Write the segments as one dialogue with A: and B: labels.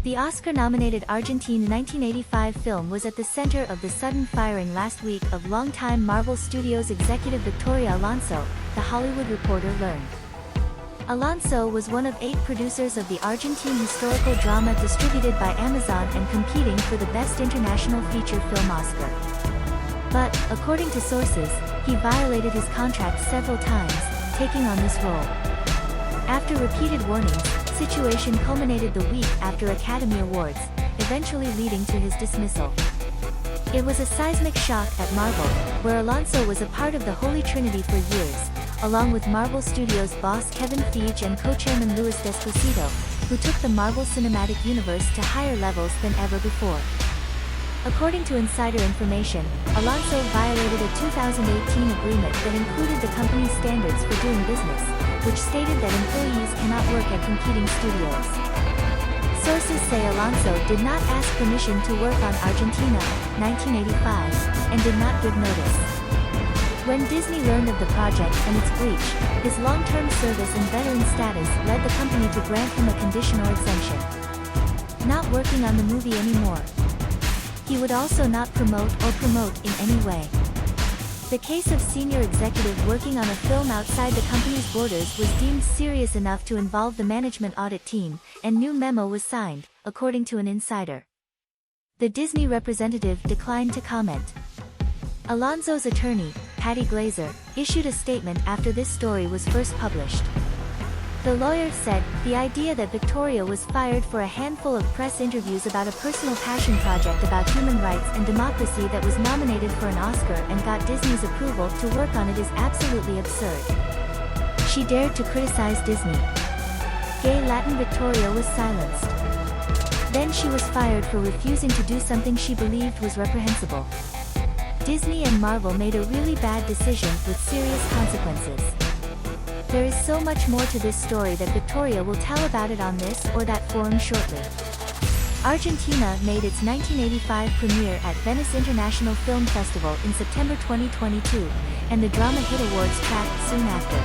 A: The Oscar-nominated Argentine 1985 film was at the center of the sudden firing last week of longtime Marvel Studios executive Victoria Alonso, The Hollywood Reporter learned. Alonso was one of 8 producers of the Argentine historical drama distributed by Amazon and competing for the Best International Feature Film Oscar. But, according to sources, he violated his contract several times, taking on this role. After repeated warnings, the situation culminated the week after Academy Awards, eventually leading to his dismissal. It was a seismic shock at Marvel, where Alonso was a part of the Holy Trinity for years, along with Marvel Studios boss Kevin Feige and co-chairman Luis Desposito, who took the Marvel Cinematic Universe to higher levels than ever before. According to insider information, Alonso violated a 2018 agreement that included the company's standards for doing business, which stated that employees cannot work at competing studios. Sources say Alonso did not ask permission to work on Argentina, 1985, and did not give notice. When Disney learned of the project and its breach, his long-term service and veteran status led the company to grant him a conditional exemption. Not working on the movie anymore. He would also not promote in any way. The case of senior executive working on a film outside the company's borders was deemed serious enough to involve the management audit team, and new memo was signed, according to an insider. The Disney representative declined to comment. Alonso's attorney, Patty Glazer, issued a statement after this story was first published. The lawyer said, "The idea that Victoria was fired for a handful of press interviews about a personal passion project about human rights and democracy that was nominated for an Oscar and got Disney's approval to work on it is absolutely absurd. She dared to criticize Disney. Gay Latin Victoria was silenced. Then she was fired for refusing to do something she believed was reprehensible. Disney and Marvel made a really bad decision with serious consequences. There is so much more to this story that Victoria will tell about it on this or that forum shortly." Argentina made its 1985 premiere at Venice International Film Festival in September 2022, and the Drama Hit Awards tracked soon after.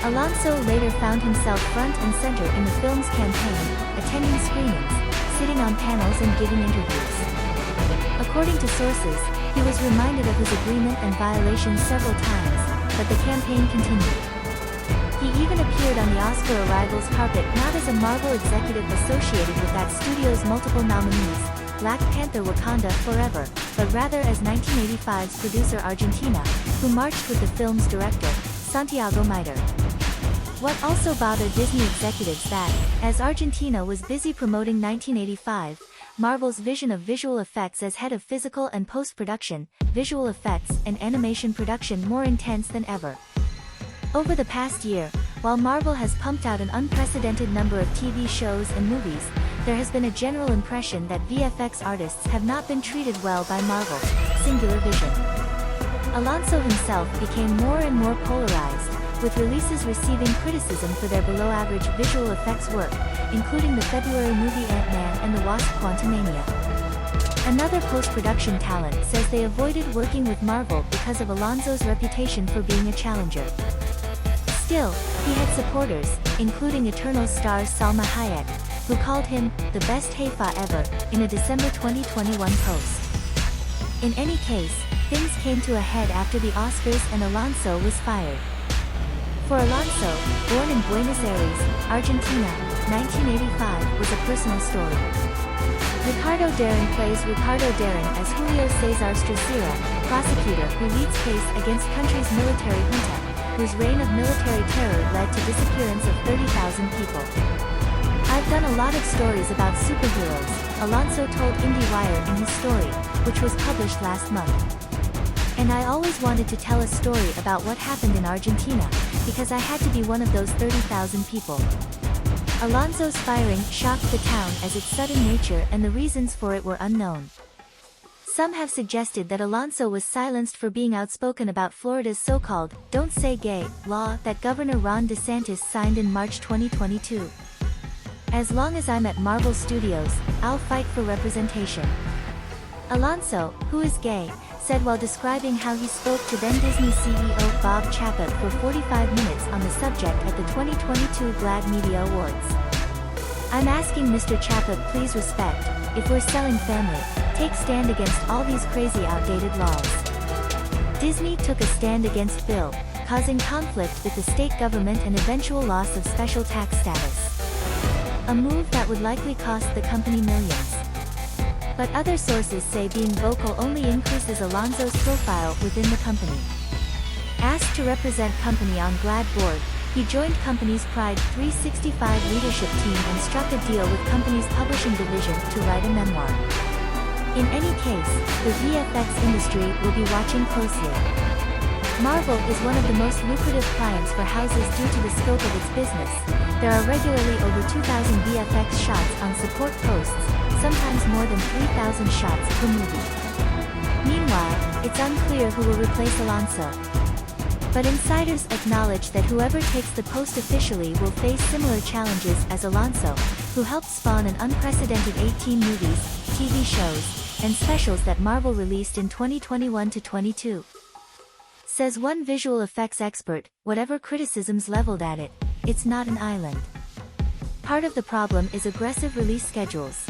A: Alonso later found himself front and center in the film's campaign, attending screenings, sitting on panels and giving interviews. According to sources, he was reminded of his agreement and violations several times, but the campaign continued. He even appeared on the Oscar arrivals carpet not as a Marvel executive associated with that studio's multiple nominees, Black Panther: Wakanda Forever, but rather as 1985's producer Argentina, who marched with the film's director, Santiago Mitre. What also bothered Disney executives that, as Argentina was busy promoting 1985, Marvel's vision of visual effects as head of physical and post-production, visual effects and animation production more intense than ever. Over the past year, while Marvel has pumped out an unprecedented number of TV shows and movies, there has been a general impression that VFX artists have not been treated well by Marvel, singular vision. Alonso himself became more and more polarized, with releases receiving criticism for their below-average visual effects work, including the February movie Ant-Man and the Wasp: Quantumania. Another post-production talent says they avoided working with Marvel because of Alonso's reputation for being a challenger. Still, he had supporters, including Eternals star Salma Hayek, who called him the best Haifa ever, in a December 2021 post. In any case, things came to a head after the Oscars and Alonso was fired. For Alonso, born in Buenos Aires, Argentina, 1985 was a personal story. Ricardo Darín plays Ricardo Darín as Julio César Stracera, prosecutor who leads case against country's military junta, whose reign of military terror led to disappearance of 30,000 people. "I've done a lot of stories about superheroes," Alonso told IndieWire in his story, which was published last month. "And I always wanted to tell a story about what happened in Argentina, because I had to be one of those 30,000 people." Alonso's firing shocked the town as its sudden nature and the reasons for it were unknown. Some have suggested that Alonso was silenced for being outspoken about Florida's so-called "Don't Say Gay" law that Governor Ron DeSantis signed in March 2022. "As long as I'm at Marvel Studios, I'll fight for representation," Alonso, who is gay, said while describing how he spoke to then Disney CEO Bob Chapek for 45 minutes on the subject at the 2022 GLAAD Media Awards. I'm asking Mr. Chaput, please respect, if we're selling family, take stand against all these crazy outdated laws. Disney took a stand against bill, causing conflict with the state government and eventual loss of special tax status. A move that would likely cost the company millions. But other sources say being vocal only increases Alonso's profile within the company. Asked to represent company on GLAAD board, he joined company's Pride 365 leadership team and struck a deal with company's publishing division to write a memoir. In any case, the VFX industry will be watching closely. Marvel is one of the most lucrative clients for houses due to the scope of its business. There are regularly over 2,000 VFX shots on support posts, sometimes more than 3,000 shots per movie. Meanwhile, it's unclear who will replace Alonso. But insiders acknowledge that whoever takes the post officially will face similar challenges as Alonso, who helped spawn an unprecedented 18 movies, TV shows, and specials that Marvel released in 2021 to 22. Says one visual effects expert, whatever criticisms leveled at it, it's not an island. Part of the problem is aggressive release schedules.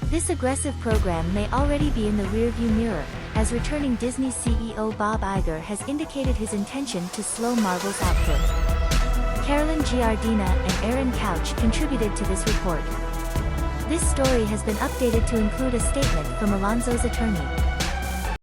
A: This aggressive program may already be in the rearview mirror, as returning Disney CEO Bob Iger has indicated his intention to slow Marvel's output. Carolyn Giardina and Aaron Couch contributed to this report. This story has been updated to include a statement from Alonso's attorney.